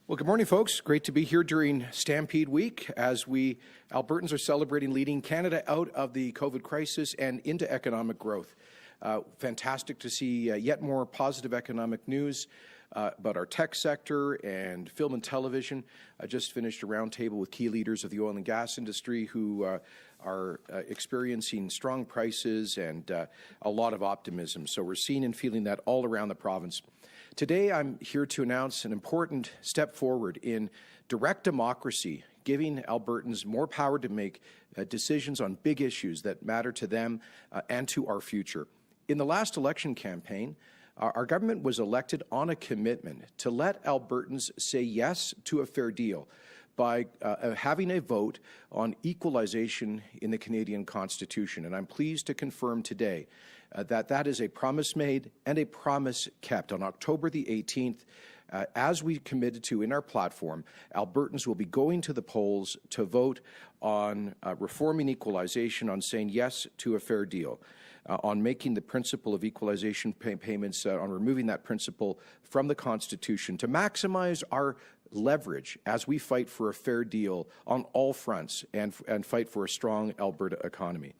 Well, good morning, folks. Great to be here during Stampede Week as we Albertans are celebrating leading Canada out of the COVID crisis and into economic growth. Fantastic to see yet more positive economic news about our tech sector and film and television. I just finished a roundtable with key leaders of the oil and gas industry who are experiencing strong prices and a lot of optimism. So we're seeing and feeling that all around the province. Today, I'm here to announce an important step forward in direct democracy, giving Albertans more power to make decisions on big issues that matter to them and to our future. In the last election campaign, our government was elected on a commitment to let Albertans say yes to a fair deal by having a vote on equalization in the Canadian Constitution. And I'm pleased to confirm today that is a promise made and a promise kept. On October the 18th, as we committed to in our platform, Albertans will be going to the polls to vote on reforming equalization, on saying yes to a fair deal, on making the principle of equalization payments, on removing that principle from the Constitution to maximize our leverage as we fight for a fair deal on all fronts and fight for a strong Alberta economy.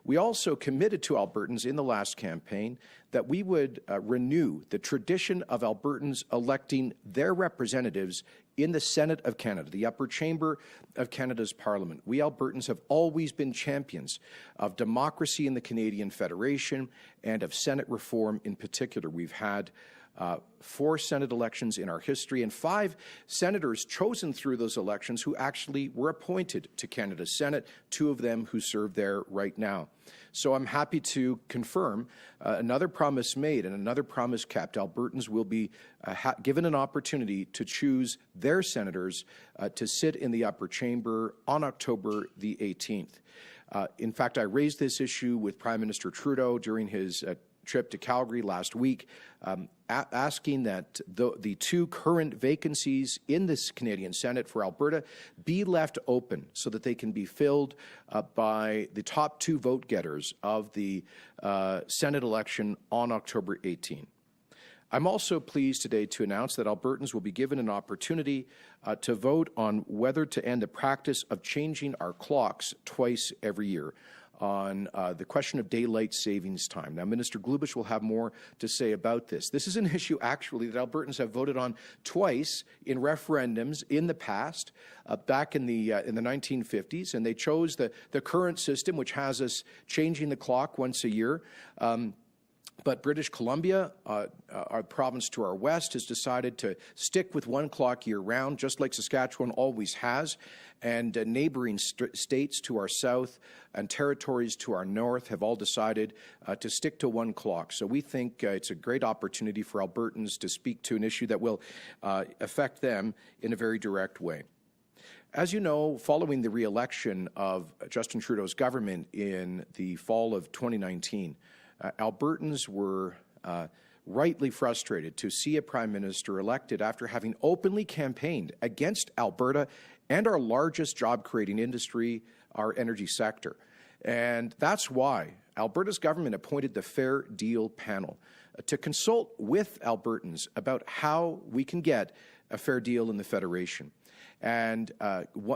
We also committed to Albertans in the last campaign that we would renew the tradition of Albertans electing their representatives in the Senate of Canada, the upper chamber of Canada's Parliament. We Albertans have always been champions of democracy in the Canadian Federation and of Senate reform in particular. We've had 4 Senate elections in our history and 5 senators chosen through those elections who actually were appointed to Canada's Senate, 2 of them who serve there right now. So I'm happy to confirm another promise made and another promise kept. Albertans will be given an opportunity to choose their senators to sit in the upper chamber on October the 18th. In fact, I raised this issue with Prime Minister Trudeau during his trip to Calgary last week, asking that the 2 current vacancies in this Canadian Senate for Alberta be left open so that they can be filled by the top 2 vote getters of the Senate election on October 18. I'm also pleased today to announce that Albertans will be given an opportunity to vote on whether to end the practice of changing our clocks twice every year on the question of daylight savings time. Now, Minister Glubish will have more to say about this. This is an issue, actually, that Albertans have voted on twice in referendums in the past, back in the 1950s, and they chose the current system, which has us changing the clock once a year. But British Columbia, our province to our west, has decided to stick with 1 clock year-round, just like Saskatchewan always has, and neighbouring states to our south and territories to our north have all decided to stick to 1 clock. So we think it's a great opportunity for Albertans to speak to an issue that will affect them in a very direct way. As you know, following the re-election of Justin Trudeau's government in the fall of 2019, Albertans were rightly frustrated to see a Prime Minister elected after having openly campaigned against Alberta and our largest job-creating industry, our energy sector. And that's why Alberta's government appointed the Fair Deal Panel to consult with Albertans about how we can get a fair deal in the Federation. And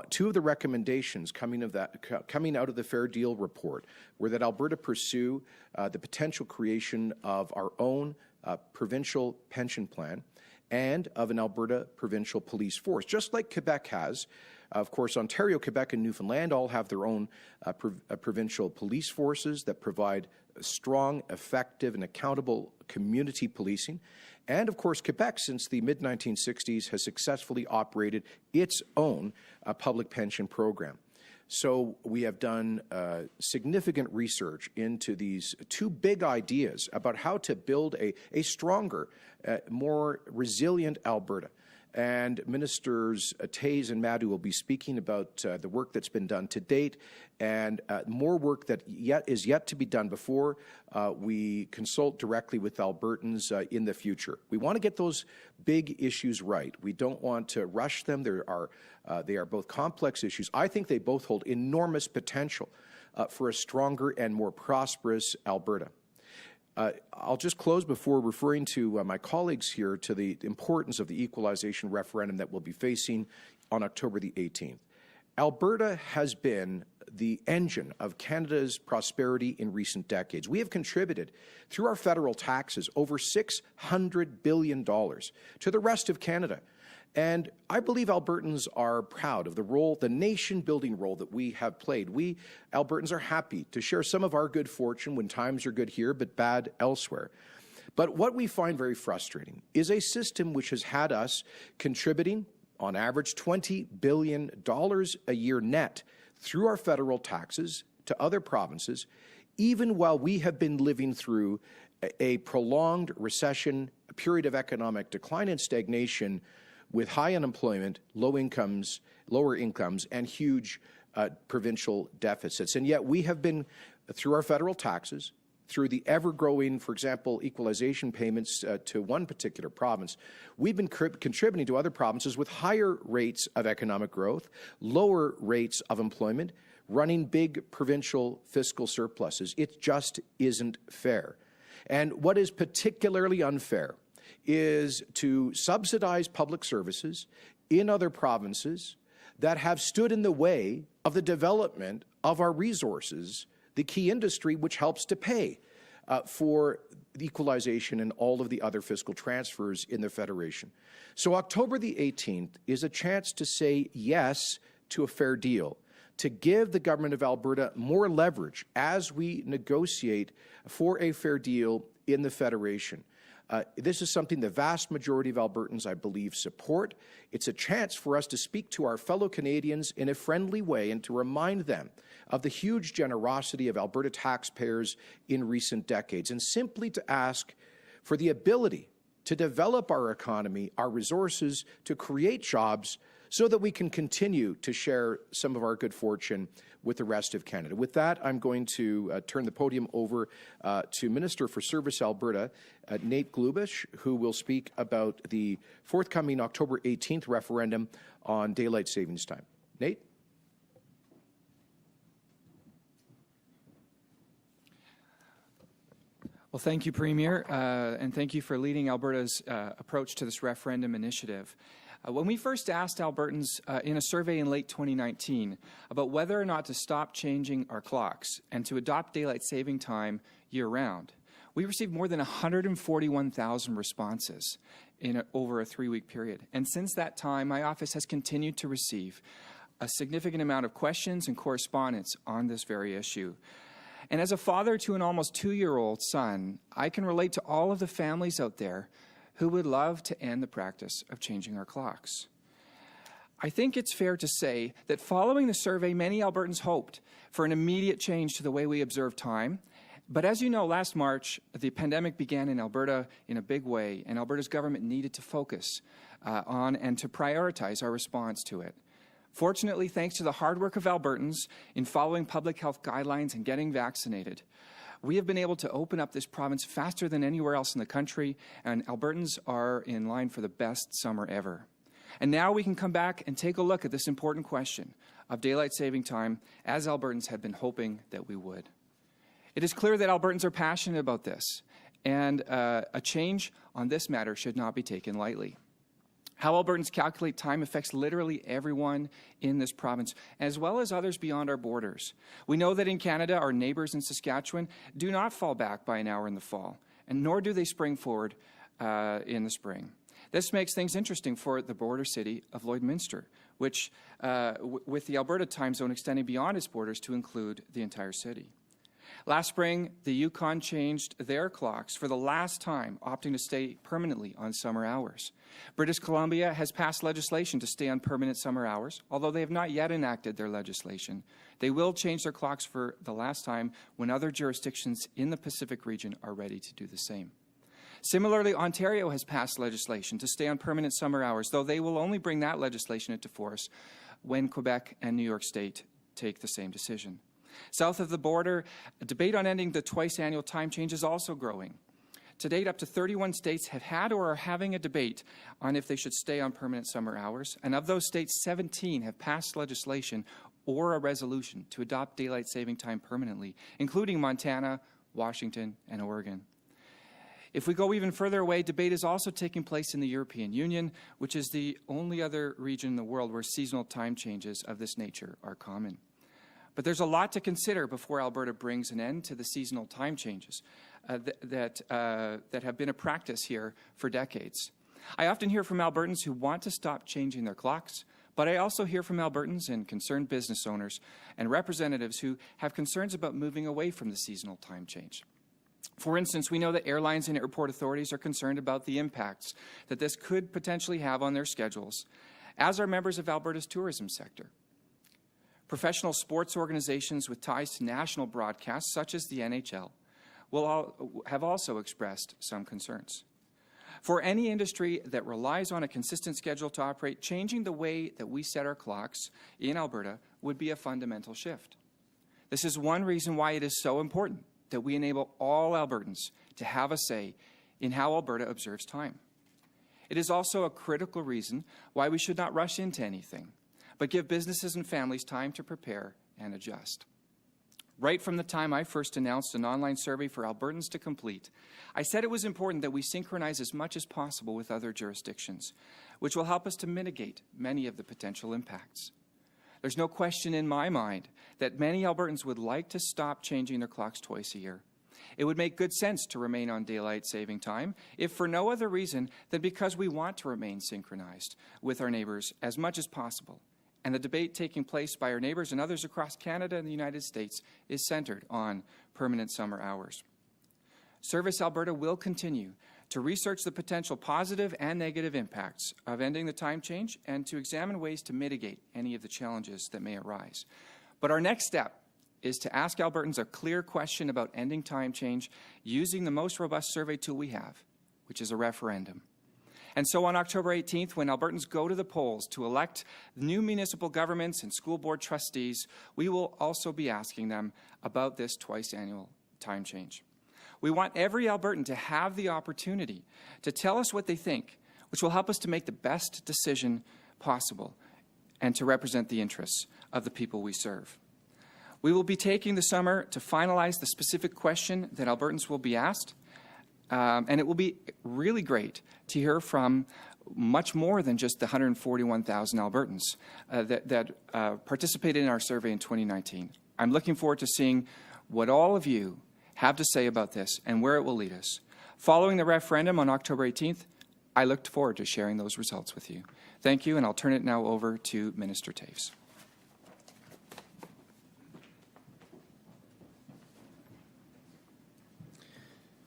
2 of the recommendations coming out of the Fair Deal report were that Alberta pursue the potential creation of our own provincial pension plan and of an Alberta provincial police force, just like Quebec has. Of course, Ontario, Quebec, and Newfoundland all have their own provincial police forces that provide strong, effective, and accountable community policing. And, of course, Quebec, since the mid-1960s, has successfully operated its own public pension program. So we have done significant research into these 2 big ideas about how to build a stronger, more resilient Alberta. And Ministers Tays and Madhu will be speaking about the work that's been done to date and more work that is yet to be done before we consult directly with Albertans in the future. We want to get those big issues right. We don't want to rush them. They are both complex issues. I think they both hold enormous potential for a stronger and more prosperous Alberta. I'll just close before referring to my colleagues here to the importance of the equalization referendum that we'll be facing on October the 18th. Alberta has been the engine of Canada's prosperity in recent decades. We have contributed, through our federal taxes, over $600 billion to the rest of Canada. And I believe Albertans are proud of the role, the nation-building role that we have played. We, Albertans, are happy to share some of our good fortune when times are good here but bad elsewhere. But what we find very frustrating is a system which has had us contributing, on average, $20 billion a year net through our federal taxes to other provinces, even while we have been living through a prolonged recession, a period of economic decline and stagnation, with high unemployment, lower incomes, and huge provincial deficits. And yet we have been, through our federal taxes, through the ever-growing, for example, equalization payments to one particular province, we've been contributing to other provinces with higher rates of economic growth, lower rates of employment, running big provincial fiscal surpluses. It just isn't fair. And what is particularly unfair is to subsidize public services in other provinces that have stood in the way of the development of our resources, the key industry which helps to pay for the equalization and all of the other fiscal transfers in the Federation. So October the 18th is a chance to say yes to a fair deal, to give the Government of Alberta more leverage as we negotiate for a fair deal in the Federation. This is something the vast majority of Albertans, I believe, support. It's a chance for us to speak to our fellow Canadians in a friendly way and to remind them of the huge generosity of Alberta taxpayers in recent decades, and simply to ask for the ability to develop our economy, our resources, to create jobs so that we can continue to share some of our good fortune with the rest of Canada. With that, I'm going to turn the podium over to Minister for Service Alberta, Nate Glubish, who will speak about the forthcoming October 18th referendum on daylight savings time. Nate? Well, thank you, Premier, and thank you for leading Alberta's approach to this referendum initiative. When we first asked Albertans in a survey in late 2019 about whether or not to stop changing our clocks and to adopt daylight saving time year-round, we received more than 141,000 responses in over a 3-week period. And since that time, my office has continued to receive a significant amount of questions and correspondence on this very issue. And as a father to an almost 2-year-old son, I can relate to all of the families out there who would love to end the practice of changing our clocks. I think it's fair to say that following the survey, many Albertans hoped for an immediate change to the way we observe time. But as you know, last March, the pandemic began in Alberta in a big way, and Alberta's government needed to focus on and to prioritize our response to it. Fortunately, thanks to the hard work of Albertans in following public health guidelines and getting vaccinated, we have been able to open up this province faster than anywhere else in the country, and Albertans are in line for the best summer ever. And now we can come back and take a look at this important question of daylight saving time, as Albertans had been hoping that we would. It is clear that Albertans are passionate about this, and a change on this matter should not be taken lightly. How Albertans calculate time affects literally everyone in this province, as well as others beyond our borders. We know that in Canada, our neighbours in Saskatchewan do not fall back by an hour in the fall, and nor do they spring forward in the spring. This makes things interesting for the border city of Lloydminster, which, with the Alberta time zone extending beyond its borders to include the entire city. Last spring, the Yukon changed their clocks for the last time, opting to stay permanently on summer hours. British Columbia has passed legislation to stay on permanent summer hours, although they have not yet enacted their legislation. They will change their clocks for the last time when other jurisdictions in the Pacific region are ready to do the same. Similarly, Ontario has passed legislation to stay on permanent summer hours, though they will only bring that legislation into force when Quebec and New York State take the same decision. South of the border, a debate on ending the twice-annual time change is also growing. To date, up to 31 states have had or are having a debate on if they should stay on permanent summer hours, and of those states, 17 have passed legislation or a resolution to adopt daylight saving time permanently, including Montana, Washington, and Oregon. If we go even further away, debate is also taking place in the European Union, which is the only other region in the world where seasonal time changes of this nature are common. But there's a lot to consider before Alberta brings an end to the seasonal time changes that have been a practice here for decades. I often hear from Albertans who want to stop changing their clocks, but I also hear from Albertans and concerned business owners and representatives who have concerns about moving away from the seasonal time change. For instance, we know that airlines and airport authorities are concerned about the impacts that this could potentially have on their schedules, as are members of Alberta's tourism sector. Professional sports organizations with ties to national broadcasts, such as the NHL, have also expressed some concerns. For any industry that relies on a consistent schedule to operate, changing the way that we set our clocks in Alberta would be a fundamental shift. This is one reason why it is so important that we enable all Albertans to have a say in how Alberta observes time. It is also a critical reason why we should not rush into anything, but give businesses and families time to prepare and adjust. Right from the time I first announced an online survey for Albertans to complete, I said it was important that we synchronize as much as possible with other jurisdictions, which will help us to mitigate many of the potential impacts. There's no question in my mind that many Albertans would like to stop changing their clocks twice a year. It would make good sense to remain on daylight saving time, if for no other reason than because we want to remain synchronized with our neighbours as much as possible. And the debate taking place by our neighbours and others across Canada and the United States is centred on permanent summer hours. Service Alberta will continue to research the potential positive and negative impacts of ending the time change and to examine ways to mitigate any of the challenges that may arise. But our next step is to ask Albertans a clear question about ending time change using the most robust survey tool we have, which is a referendum. And so on October 18th, when Albertans go to the polls to elect new municipal governments and school board trustees, we will also be asking them about this twice-annual time change. We want every Albertan to have the opportunity to tell us what they think, which will help us to make the best decision possible and to represent the interests of the people we serve. We will be taking the summer to finalize the specific question that Albertans will be asked, and it will be really great to hear from much more than just the 141,000 Albertans that participated in our survey in 2019. I'm looking forward to seeing what all of you have to say about this and where it will lead us. Following the referendum on October 18th, I look forward to sharing those results with you. Thank you, and I'll turn it now over to Minister Taves.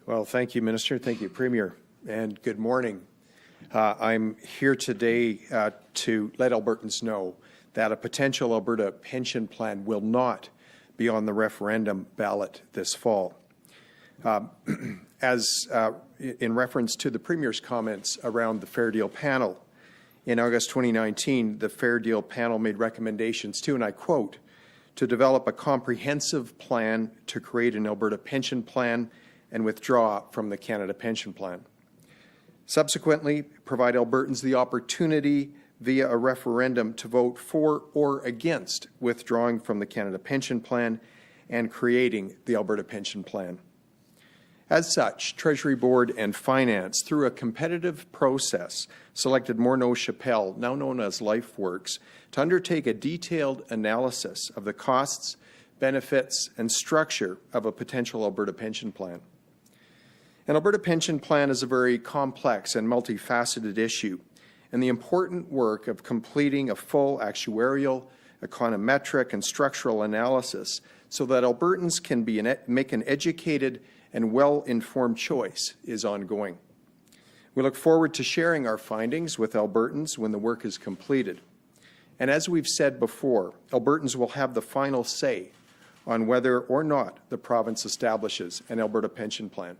Well, thank you, Minister. Thank you, Premier. And good morning. I'm here today to let Albertans know that a potential Alberta pension plan will not be on the referendum ballot this fall. As in reference to the Premier's comments around the Fair Deal panel, in August 2019, the Fair Deal panel made recommendations to, and I quote, to develop a comprehensive plan to create an Alberta pension plan and withdraw from the Canada Pension Plan. Subsequently, provide Albertans the opportunity via a referendum to vote for or against withdrawing from the Canada Pension Plan and creating the Alberta Pension Plan. As such, Treasury Board and Finance, through a competitive process, selected Morneau-Chappell, now known as LifeWorks, to undertake a detailed analysis of the costs, benefits, and structure of a potential Alberta pension plan. An Alberta pension plan is a very complex and multifaceted issue, and the important work of completing a full actuarial, econometric, and structural analysis so that Albertans can make an educated and well-informed choice is ongoing. We look forward to sharing our findings with Albertans when the work is completed. And as we've said before, Albertans will have the final say on whether or not the province establishes an Alberta pension plan.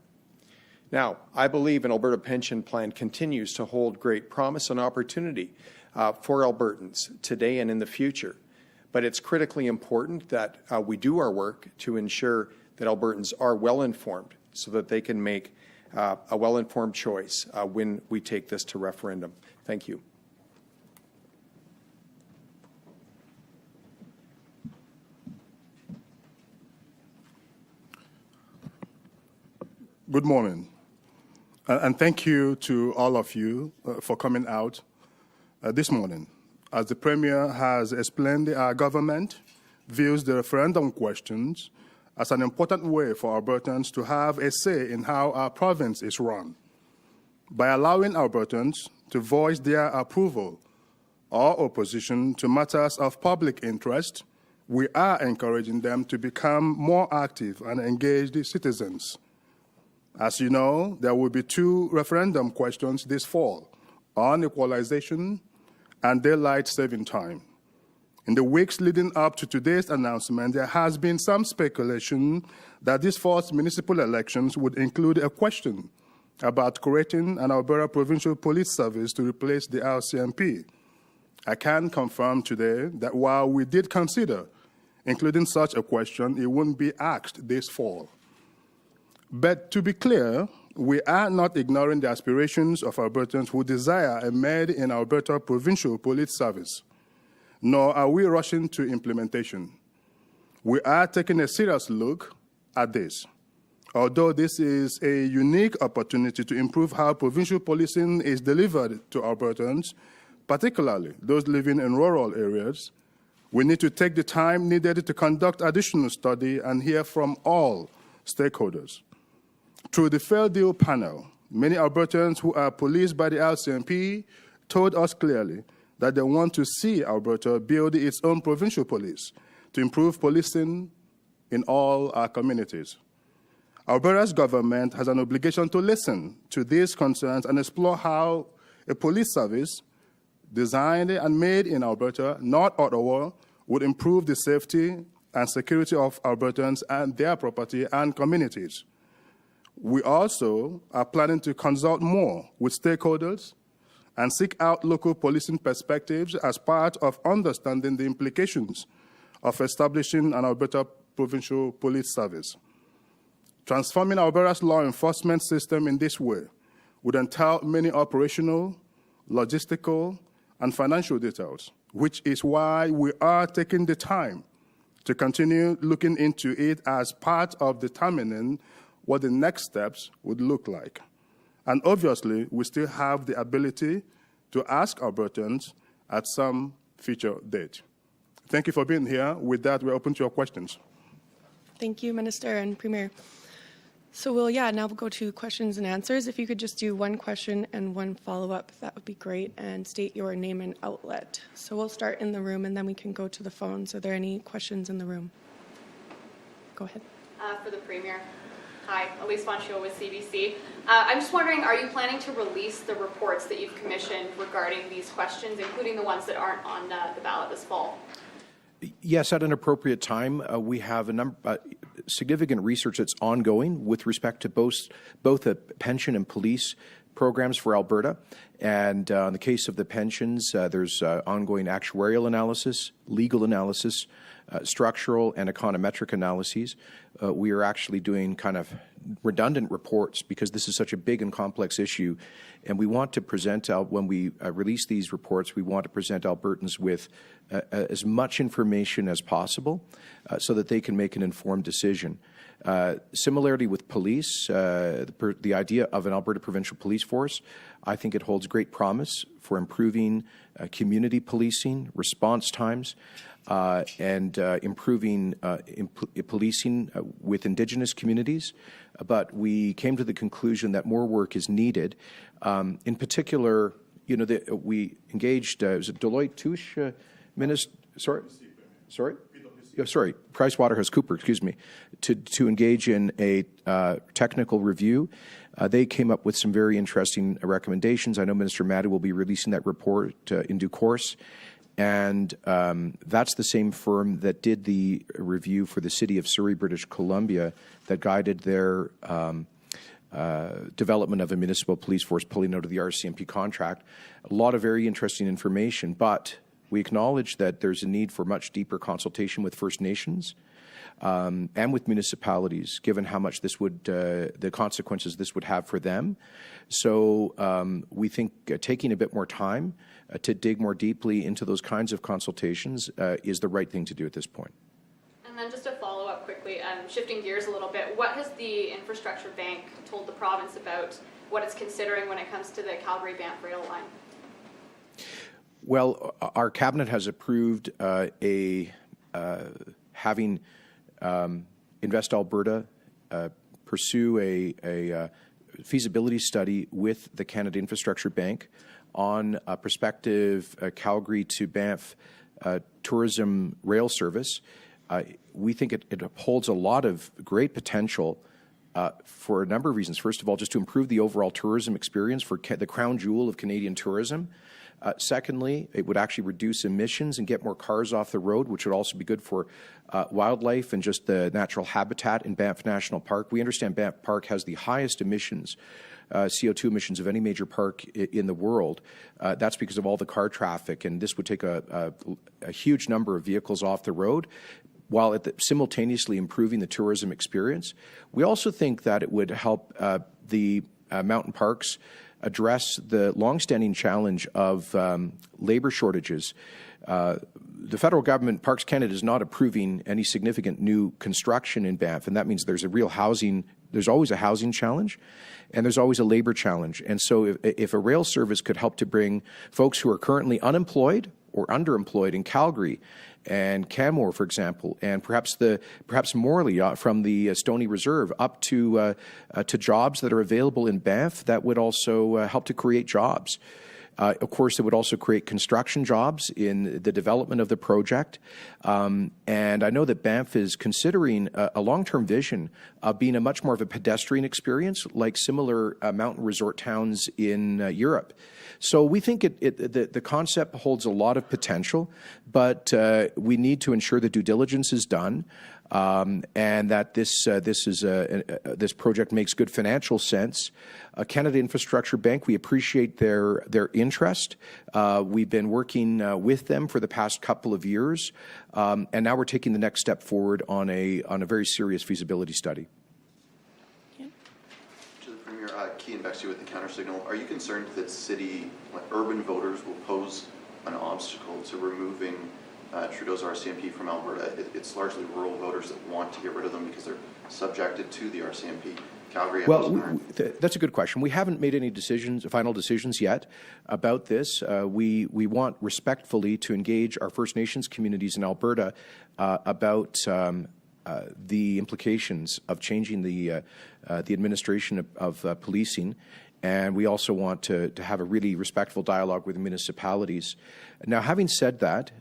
Now, I believe an Alberta pension plan continues to hold great promise and opportunity for Albertans today and in the future. But it's critically important that we do our work to ensure that Albertans are well-informed so that they can make a well-informed choice when we take this to referendum. Thank you. Good morning. And thank you to all of you for coming out this morning. As the Premier has explained, our government views the referendum questions as an important way for Albertans to have a say in how our province is run. By allowing Albertans to voice their approval or opposition to matters of public interest, we are encouraging them to become more active and engaged citizens. As you know, there will be 2 referendum questions this fall on equalization and daylight saving time. In the weeks leading up to today's announcement, there has been some speculation that this fall's municipal elections would include a question about creating an Alberta Provincial Police Service to replace the Lcmp. I can confirm today that while we did consider including such a question, it wouldn't be asked this fall. But to be clear, we are not ignoring the aspirations of Albertans who desire a made-in-Alberta Provincial Police Service, nor are we rushing to implementation. We are taking a serious look at this. Although this is a unique opportunity to improve how provincial policing is delivered to Albertans, particularly those living in rural areas, we need to take the time needed to conduct additional study and hear from all stakeholders. Through the Fair Deal panel, many Albertans who are policed by the Lcmp told us clearly that they want to see Alberta build its own provincial police to improve policing in all our communities. Alberta's government has an obligation to listen to these concerns and explore how a police service designed and made in Alberta, not Ottawa, would improve the safety and security of Albertans and their property and communities. We also are planning to consult more with stakeholders and seek out local policing perspectives as part of understanding the implications of establishing an Alberta Provincial Police Service. Transforming Alberta's law enforcement system in this way would entail many operational, logistical, and financial details, which is why we are taking the time to continue looking into it as part of determining what the next steps would look like. And obviously, we still have the ability to ask Albertans at some future date. Thank you for being here. With that, we're open to your questions. Thank you, Minister and Premier. So now we'll go to questions and answers. If you could just do 1 question and 1 follow-up, that would be great, and state your name and outlet. So we'll start in the room, and then we can go to the phones. Are there any questions in the room? Go ahead. For the Premier. Hi, Elise Fonchio with CBC. I'm just wondering, are you planning to release the reports that you've commissioned regarding these questions, including the ones that aren't on the ballot this fall? Yes, at an appropriate time. We have a significant research that's ongoing with respect to both the pension and police programs for Alberta. And in the case of the pensions, there's ongoing actuarial analysis, legal analysis, structural and econometric analyses. We are actually doing kind of redundant reports because this is such a big and complex issue. And we want to present, when we release these reports, we want to present Albertans with as much information as possible so that they can make an informed decision. Similarly with police, the idea of an Alberta Provincial Police Force, I think it holds great promise for improving community policing, response times, and improving policing with Indigenous communities. But we came to the conclusion that more work is needed. In particular, we engaged, was it Deloitte Touche, PricewaterhouseCoopers, excuse me, to engage in a technical review. They came up with some very interesting recommendations. I know Minister Maddy will be releasing that report in due course. And that's the same firm that did the review for the City of Surrey, British Columbia, that guided their development of a municipal police force pulling out of the RCMP contract. A lot of very interesting information, but we acknowledge that there's a need for much deeper consultation with First Nations and with municipalities, given how much this would, the consequences this would have for them. So we think taking a bit more time to dig more deeply into those kinds of consultations is the right thing to do at this point. And then just a follow-up quickly, shifting gears a little bit, what has the Infrastructure Bank told the province about what it's considering when it comes to the Calgary-Banff rail line? Well, our cabinet has approved having Invest Alberta pursue a feasibility study with the Canada Infrastructure Bank on a prospective Calgary to Banff tourism rail service. We think it holds a lot of great potential for a number of reasons. First of all, just to improve the overall tourism experience for the crown jewel of Canadian tourism. Secondly, it would actually reduce emissions and get more cars off the road, which would also be good for wildlife and just the natural habitat in Banff National Park. We understand Banff Park has the highest emissions, CO2 emissions of any major park in the world. That's because of all the car traffic, and this would take a huge number of vehicles off the road, while simultaneously improving the tourism experience. We also think that it would help the mountain parks address the longstanding challenge of labor shortages. The federal government, Parks Canada, is not approving any significant new construction in Banff, and that means there's always a housing challenge, and there's always a labor challenge. And so if a rail service could help to bring folks who are currently unemployed or underemployed in Calgary and Canmore, for example, and perhaps Morley from the Stoney Reserve up to jobs that are available in Banff, that would also help to create jobs. Of course, it would also create construction jobs in the development of the project. And I know that Banff is considering a long-term vision of being a much more of a pedestrian experience, like similar mountain resort towns in Europe. So we think the concept holds a lot of potential, but we need to ensure that due diligence is done. And that this project makes good financial sense. Canada Infrastructure Bank, we appreciate their interest. We've been working with them for the past couple of years, and now we're taking the next step forward on a very serious feasibility study. To the Premier, Kean Bexley with the Counter Signal. Are you concerned that urban voters will pose an obstacle to removing Trudeau's RCMP from Alberta? It's largely rural voters that want to get rid of them because they're subjected to the RCMP. Calgary. Well, that's a good question. We haven't made any final decisions yet about this. We want respectfully to engage our First Nations communities in Alberta about the implications of changing the administration of policing. And we also want to have a really respectful dialogue with the municipalities. Now, having said that,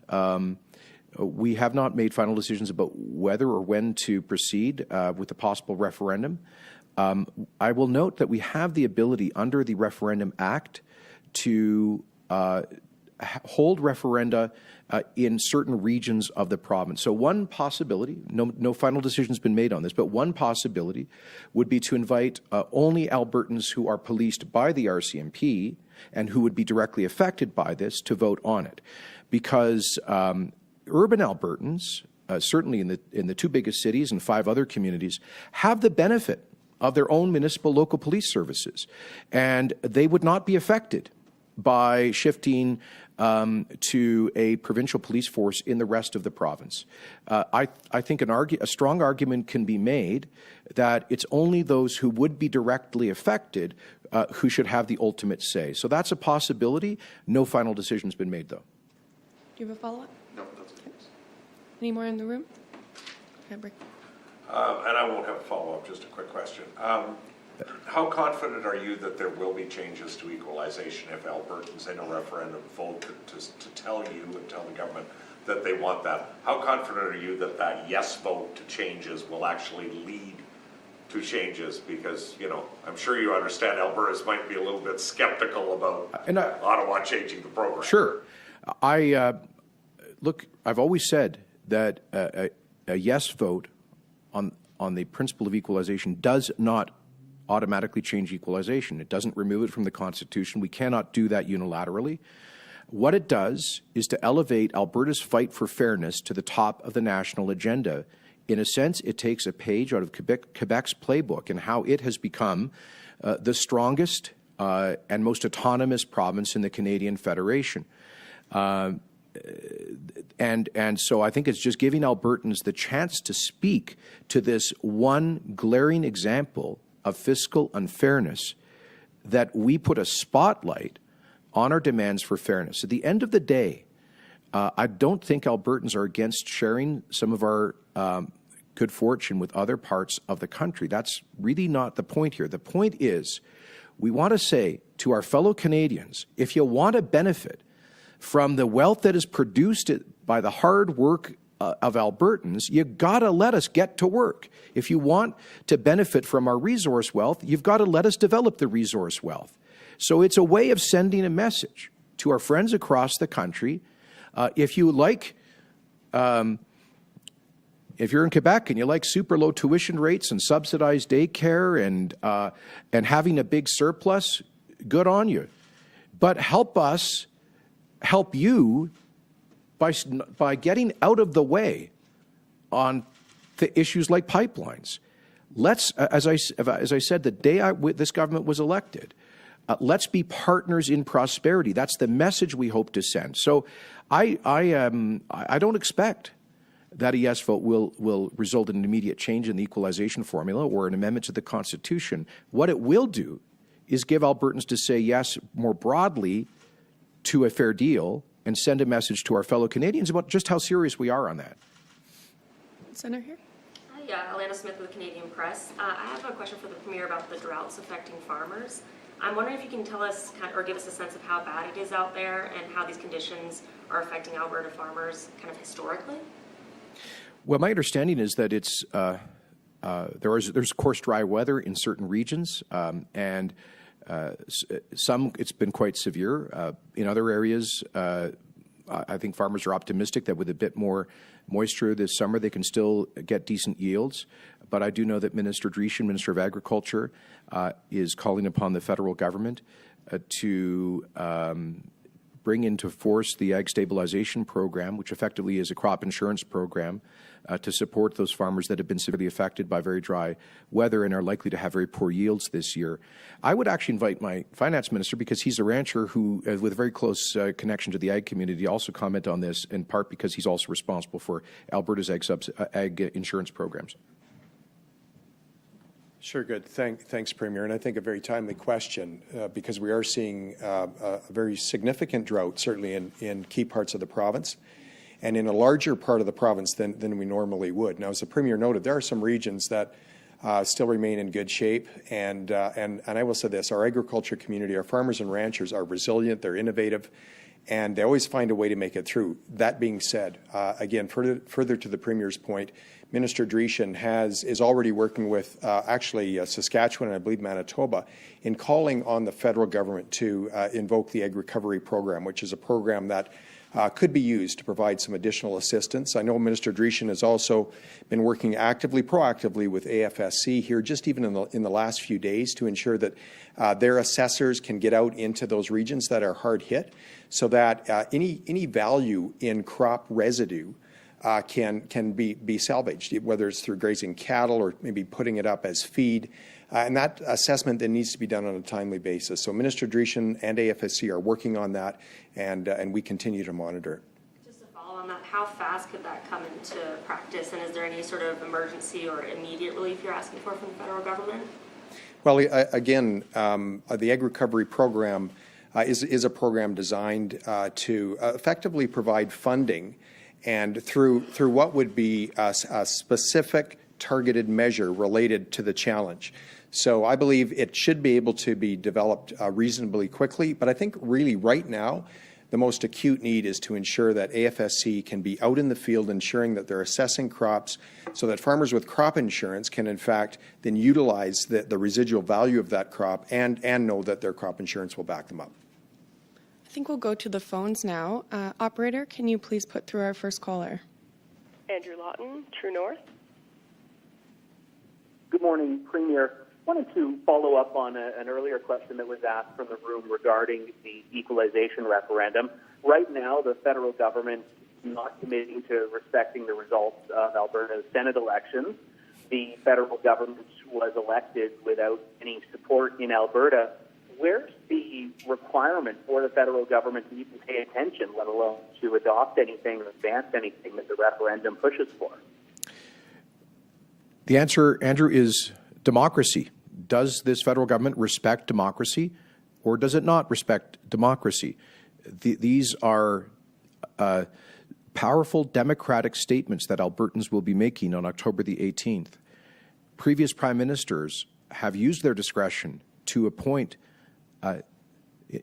we have not made final decisions about whether or when to proceed with the possible referendum. I will note that we have the ability under the Referendum Act to hold referenda in certain regions of the province. So one possibility, no final decision has been made on this, but one possibility would be to invite only Albertans who are policed by the RCMP and who would be directly affected by this to vote on it. Because urban Albertans, certainly in the two biggest cities and 5 other communities, have the benefit of their own municipal local police services, and they would not be affected by shifting to a provincial police force in the rest of the province. I think a strong argument can be made that it's only those who would be directly affected who should have the ultimate say. So that's a possibility. No final decision has been made, though. Do you have a follow-up? No, that's okay. Any more in the room? Okay, and I won't have a follow-up, just a quick question. How confident are you that there will be changes to equalization if Albertans in a referendum vote to tell you and tell the government that they want that? How confident are you that that yes vote to changes will actually lead to changes? Because, you know, I'm sure you understand Albertans might be a little bit skeptical about Ottawa changing the program. Sure. Look, I've always said that a yes vote on the principle of equalization does not automatically change equalization. It doesn't remove it from the Constitution. We cannot do that unilaterally. What it does is to elevate Alberta's fight for fairness to the top of the national agenda. In a sense, it takes a page out of Quebec's playbook and how it has become the strongest and most autonomous province in the Canadian Federation. And so I think it's just giving Albertans the chance to speak to this one glaring example of fiscal unfairness that we put a spotlight on our demands for fairness. At the end of the day, I don't think Albertans are against sharing some of our good fortune with other parts of the country. That's really not the point here. The point is, we want to say to our fellow Canadians, if you want to benefit from the wealth that is produced by the hard work of Albertans, you got to let us get to work. If you want to benefit from our resource wealth, you've got to let us develop the resource wealth. So it's a way of sending a message to our friends across the country. If you like, if you're in Quebec and you like super low tuition rates and subsidized daycare and having a big surplus, good on you. But help us help you by getting out of the way on the issues like pipelines. Let's, as I said, the day this government was elected, let's be partners in prosperity. That's the message we hope to send. So I don't expect that a yes vote will result in an immediate change in the equalization formula or an amendment to the Constitution. What it will do is give Albertans to say yes more broadly to a fair deal and send a message to our fellow Canadians about just how serious we are on that. Senator here. Yeah, Alana Smith with the Canadian Press. I have a question for the Premier about the droughts affecting farmers. I'm wondering if you can tell us or give us a sense of how bad it is out there and how these conditions are affecting Alberta farmers kind of historically. Well, my understanding is that it's there's coarse dry weather in certain regions, and some it's been quite severe. In other areas, I think farmers are optimistic that with a bit more moisture this summer, they can still get decent yields. But I do know that Minister Dreeshen, Minister of Agriculture, is calling upon the federal government to bring into force the Ag Stabilization Program, which effectively is a crop insurance program, to support those farmers that have been severely affected by very dry weather and are likely to have very poor yields this year. I would actually invite my finance minister, because he's a rancher who, with a very close connection to the ag community, also comment on this, in part because he's also responsible for Alberta's ag insurance programs. Sure, good. Thanks, Premier. And I think a very timely question because we are seeing a very significant drought, certainly in key parts of the province, and in a larger part of the province than we normally would. Now, as the Premier noted, there are some regions that still remain in good shape. And I will say this, our agriculture community, our farmers and ranchers are resilient, they're innovative, and they always find a way to make it through. That being said, again, further to the Premier's point, Minister Dreeshen is already working with Saskatchewan and I believe Manitoba in calling on the federal government to invoke the Ag Recovery Program, which is a program that could be used to provide some additional assistance. I know Minister Dreeshen has also been working proactively with AFSC here, just even in the last few days, to ensure that their assessors can get out into those regions that are hard hit, so that any value in crop residue can be salvaged, whether it's through grazing cattle or maybe putting it up as feed. And that assessment then needs to be done on a timely basis. So Minister Dreeshen and AFSC are working on that, and we continue to monitor it. Just to follow on that, how fast could that come into practice, and is there any sort of emergency or immediate relief you're asking for from the federal government? Well, again, the Ag Recovery Program is a program designed to effectively provide funding, and through what would be a specific targeted measure related to the challenge. So I believe it should be able to be developed reasonably quickly, but I think really right now the most acute need is to ensure that AFSC can be out in the field ensuring that they're assessing crops so that farmers with crop insurance can in fact then utilize the residual value of that crop and know that their crop insurance will back them up. I think we'll go to the phones now. Operator, can you please put through our first caller? Andrew Lawton, True North. Good morning, Premier. I wanted to follow up on an earlier question that was asked from the room regarding the equalization referendum. Right now, the federal government is not committing to respecting the results of Alberta's Senate elections. The federal government was elected without any support in Alberta. Where's the requirement for the federal government to even pay attention, let alone to adopt anything or advance anything that the referendum pushes for? The answer, Andrew, is democracy. does this federal government respect democracy, or does it not respect democracy? These are powerful democratic statements that Albertans will be making on October the 18th. Previous prime ministers have used their discretion to appoint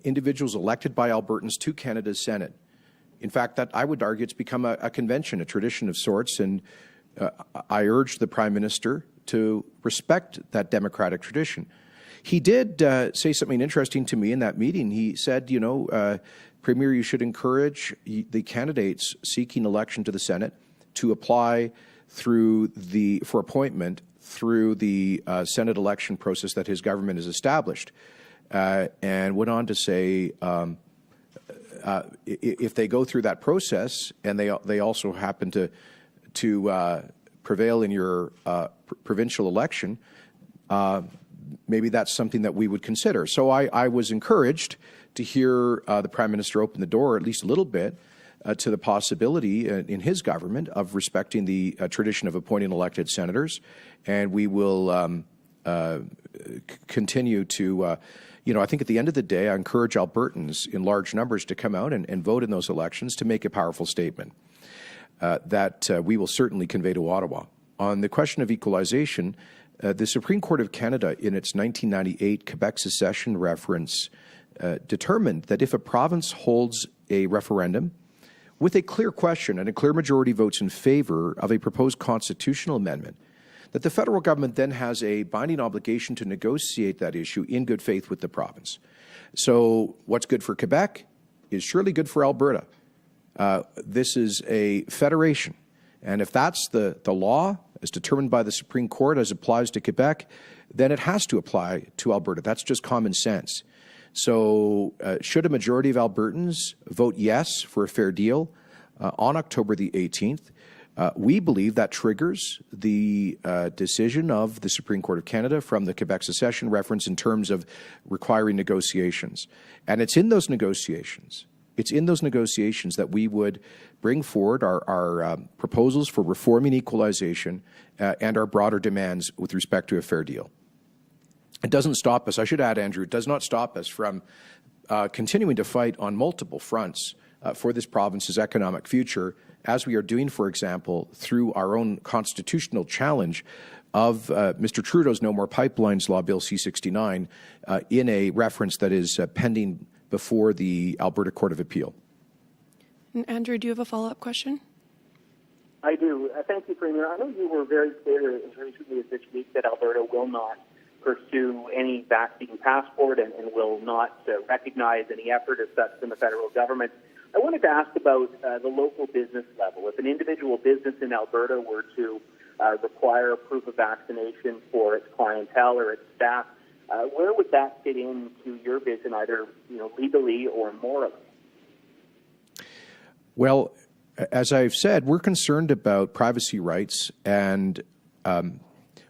individuals elected by Albertans to Canada's Senate. In fact, that I would argue it's become a convention, a tradition of sorts, and I urge the Prime Minister to respect that democratic tradition. He did say something interesting to me in that meeting. He said, you know, Premier, you should encourage the candidates seeking election to the Senate to apply for appointment through the Senate election process that his government has established, and went on to say, if they go through that process and they also happen to prevail in your provincial election, maybe that's something that we would consider. So I was encouraged to hear the Prime Minister open the door at least a little bit to the possibility in his government of respecting the tradition of appointing elected senators, and we will continue to I think at the end of the day, I encourage Albertans in large numbers to come out and vote in those elections to make a powerful statement that we will certainly convey to Ottawa. On the question of equalization, the Supreme Court of Canada, in its 1998 Quebec secession reference, determined that if a province holds a referendum with a clear question and a clear majority votes in favor of a proposed constitutional amendment, that the federal government then has a binding obligation to negotiate that issue in good faith with the province. So what's good for Quebec is surely good for Alberta. This is a federation, and if that's the law as determined by the Supreme Court as applies to Quebec, then it has to apply to Alberta. That's just common sense. So should a majority of Albertans vote yes for a fair deal on October the 18th, we believe that triggers the decision of the Supreme Court of Canada from the Quebec secession reference in terms of requiring negotiations. And it's in those negotiations that we would bring forward our proposals for reforming equalization and our broader demands with respect to a fair deal. It doesn't stop us, I should add, Andrew, it does not stop us from continuing to fight on multiple fronts for this province's economic future, as we are doing, for example, through our own constitutional challenge of Mr. Trudeau's No More Pipelines Law, Bill C-69, in a reference that is pending before the Alberta Court of Appeal. And Andrew, do you have a follow-up question? I do. Thank you, Premier. I know you were very clear as recently as this week that Alberta will not pursue any vaccine passport and will not recognize any effort as such from the federal government. I wanted to ask about the local business level. If an individual business in Alberta were to require proof of vaccination for its clientele or its staff, where would that fit into your vision, either legally or morally? Well, as I've said, we're concerned about privacy rights, and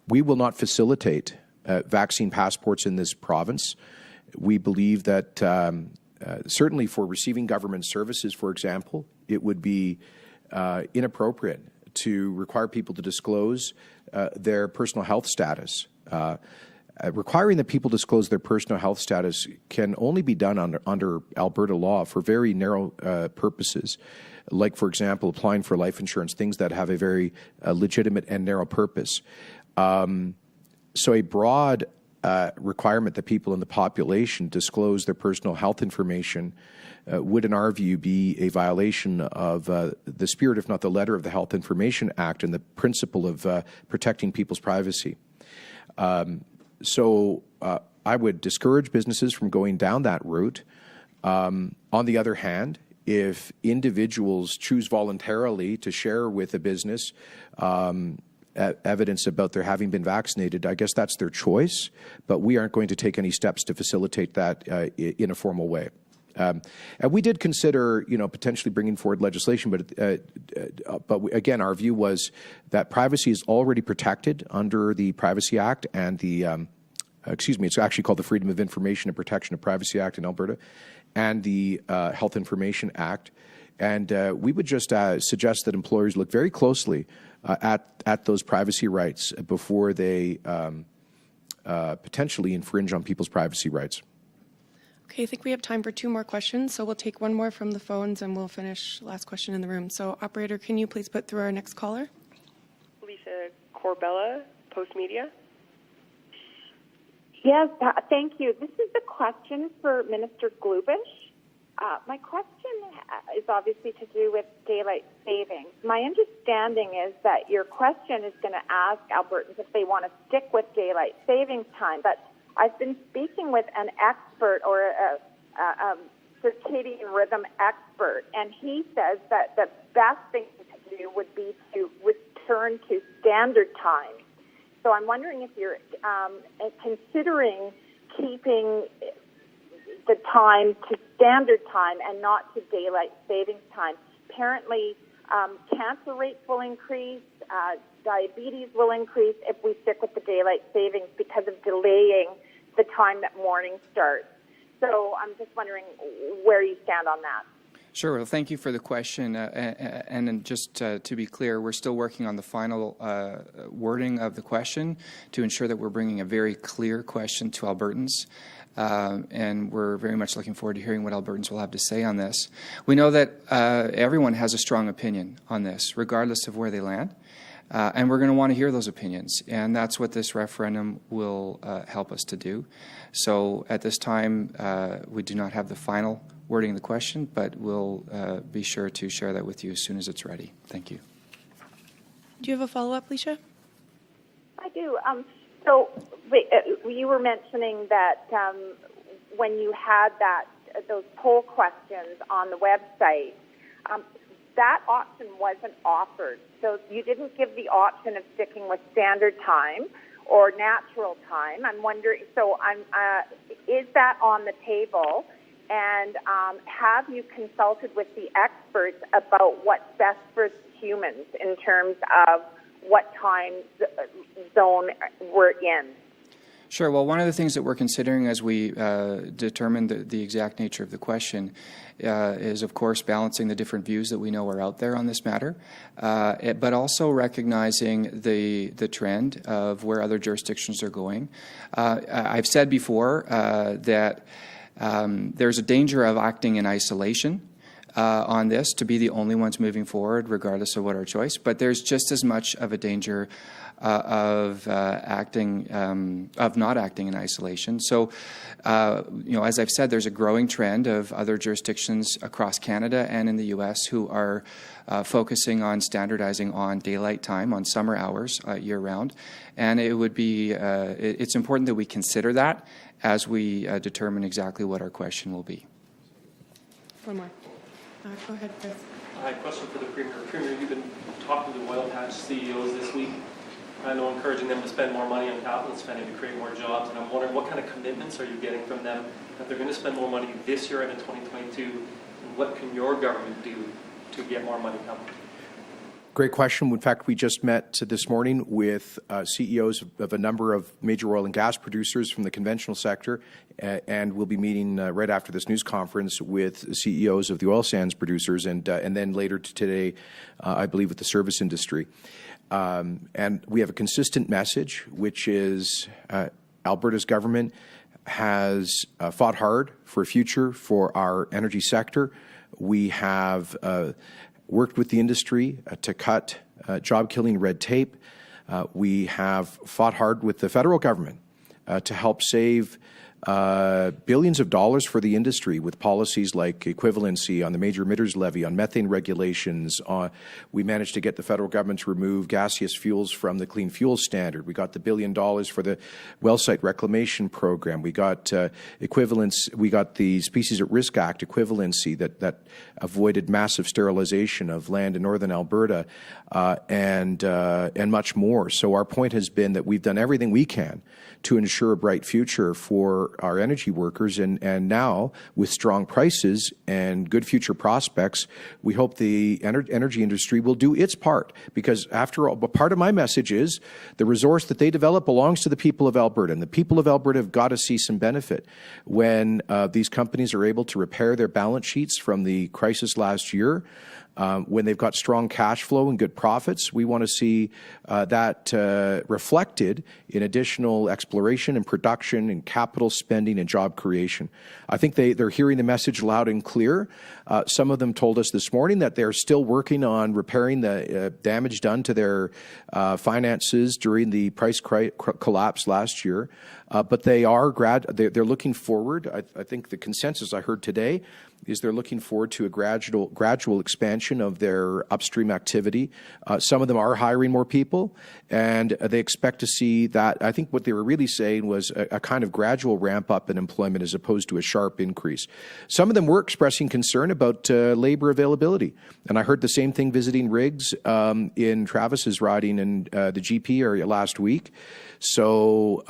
we will not facilitate vaccine passports in this province. We believe that certainly for receiving government services, for example, it would be inappropriate to require people to disclose their personal health status. Requiring that people disclose their personal health status can only be done under Alberta law for very narrow purposes, like, for example, applying for life insurance, things that have a very legitimate and narrow purpose. So a broad requirement that people in the population disclose their personal health information would, in our view, be a violation of the spirit, if not the letter, of the Health Information Act and the principle of protecting people's privacy. So I would discourage businesses from going down that route. On the other hand, if individuals choose voluntarily to share with a business evidence about their having been vaccinated, I guess that's their choice, but we aren't going to take any steps to facilitate that in a formal way. And we did consider, potentially bringing forward legislation, but again, our view was that privacy is already protected under the Privacy Act and the, it's actually called the Freedom of Information and Protection of Privacy Act in Alberta, and the Health Information Act. And we would just suggest that employers look very closely at those privacy rights before they potentially infringe on people's privacy rights. Okay, I think we have time for 2 more questions, so we'll take one more from the phones and we'll finish last question in the room. So, operator, can you please put through our next caller? Lisa Corbella, Post Media. Yes, thank you. This is a question for Minister Glubish. My question is obviously to do with daylight savings. My understanding is that your question is going to ask Albertans if they want to stick with daylight savings time, but I've been speaking with an expert or a circadian rhythm expert, and he says that the best thing to do would be to return to standard time. So I'm wondering if you're considering keeping the time to standard time and not to daylight savings time. Apparently, cancer rates will increase, diabetes will increase if we stick with the daylight savings because of delaying the time that morning starts. So I'm just wondering where you stand on that. Sure. Well, thank you for the question. And just to be clear, we're still working on the final wording of the question to ensure that we're bringing a very clear question to Albertans. And we're very much looking forward to hearing what Albertans will have to say on this. We know that everyone has a strong opinion on this, regardless of where they land. And we're going to want to hear those opinions. And that's what this referendum will help us to do. So at this time, we do not have the final wording of the question, but we'll be sure to share that with you as soon as it's ready. Thank you. Do you have a follow-up, Leisha? I do. So you were mentioning that when you had those poll questions on the website, that option wasn't offered. So you didn't give the option of sticking with standard time or natural time. I'm wondering, is that on the table? And have you consulted with the experts about what's best for humans in terms of what time zone we're in? Sure. Well, one of the things that we're considering as we determine the exact nature of the question is, of course, balancing the different views that we know are out there on this matter, but also recognizing the trend of where other jurisdictions are going. I've said before that there's a danger of acting in isolation on this, to be the only ones moving forward, regardless of what our choice. But there's just as much of a danger of not acting in isolation. So, as I've said, there's a growing trend of other jurisdictions across Canada and in the U.S. who are focusing on standardizing on daylight time, on summer hours year-round. And it would be it's important that we consider that as we determine exactly what our question will be. One more. Go ahead, Chris. Hi, question for the Premier. Premier, you've been talking to oil patch CEOs this week. I know encouraging them to spend more money on capital spending to create more jobs, and I'm wondering what kind of commitments are you getting from them that they're going to spend more money this year and in 2022, and what can your government do to get more money coming? Great question. In fact, we just met this morning with CEOs of a number of major oil and gas producers from the conventional sector, and we'll be meeting right after this news conference with CEOs of the oil sands producers, and then later today, I believe, with the service industry. And we have a consistent message, which is Alberta's government has fought hard for a future for our energy sector. We have worked with the industry to cut job-killing red tape. We have fought hard with the federal government to help save billions of dollars for the industry with policies like equivalency on the major emitters levy, on methane regulations. We managed to get the federal government to remove gaseous fuels from the Clean Fuels Standard. We got the $1 billion for the well site reclamation program. We got equivalence. We got the Species at Risk Act equivalency that avoided massive sterilization of land in northern Alberta, and much more. So our point has been that we've done everything we can to ensure a bright future for our energy workers, and now with strong prices and good future prospects, we hope the energy industry will do its part, because after all, part of my message is the resource that they develop belongs to the people of Alberta, and the people of Alberta have got to see some benefit when these companies are able to repair their balance sheets from the crisis last year. When they've got strong cash flow and good profits, we want to see that reflected in additional exploration and production and capital spending and job creation. I think they're hearing the message loud and clear. Some of them told us this morning that they're still working on repairing the damage done to their finances during the price collapse last year. But they are they're looking forward. I think the consensus I heard today is they're looking forward to a gradual expansion of their upstream activity. Some of them are hiring more people, and they expect to see that. I think what they were really saying was a kind of gradual ramp up in employment as opposed to a sharp increase. Some of them were expressing concern about labor availability, and I heard the same thing visiting rigs in Travis's riding in the GP area last week. So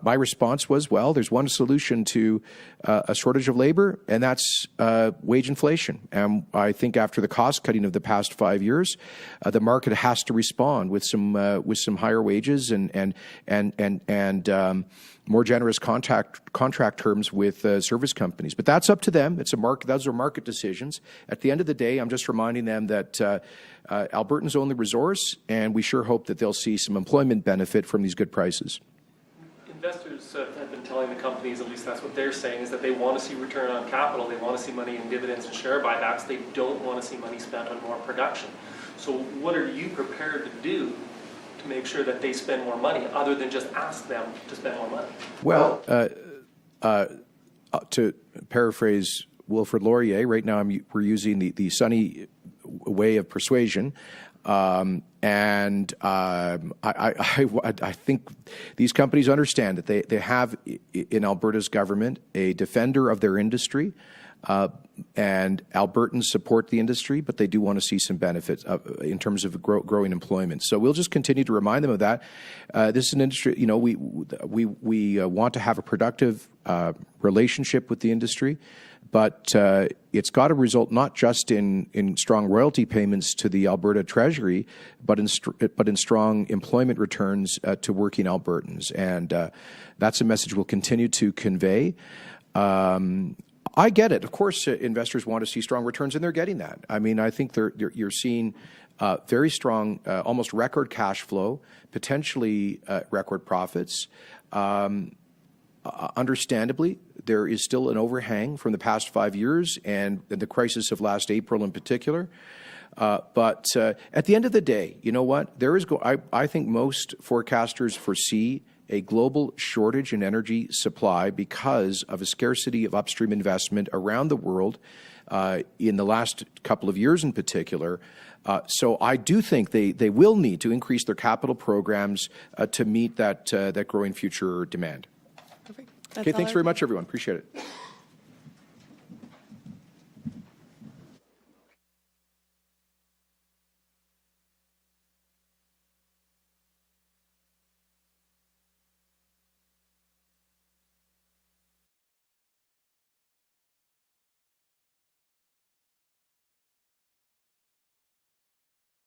my response was, well, there's one solution to a shortage of labor, and that's wage inflation. And I think after the cost cutting of the past 5 years, the market has to respond with some higher wages and more generous contract terms with service companies. But that's up to them. It's a market. Those are market decisions. At the end of the day, I'm just reminding them that Albertans own the resource, and we sure hope that they'll see some employment benefit from these good prices. Investors have been telling the companies, at least that's what they're saying, is that they want to see return on capital. They want to see money in dividends and share buybacks. They don't want to see money spent on more production. So what are you prepared to do to make sure that they spend more money, other than just ask them to spend more money? Well, to paraphrase Wilfrid Laurier, right now we're using the sunny way of persuasion. I think these companies understand that they have in Alberta's government a defender of their industry, and Albertans support the industry, but they do want to see some benefits in terms of growing employment. So we'll just continue to remind them of that. This is an industry, you know, we want to have a productive relationship with the industry, but it's got to result not just in strong royalty payments to the Alberta Treasury, but in strong employment returns to working Albertans, and that's a message we'll continue to convey. I get it. Of course, investors want to see strong returns, and they're getting that. I mean, I think you're seeing very strong, almost record cash flow, potentially record profits. Understandably, there is still an overhang from the past 5 years and the crisis of last April in particular. But at the end of the day, you know what? I think most forecasters foresee a global shortage in energy supply because of a scarcity of upstream investment around the world in the last couple of years in particular. So I do think they will need to increase their capital programs to meet that growing future demand. Perfect. Okay, thanks very much, everyone. Appreciate it.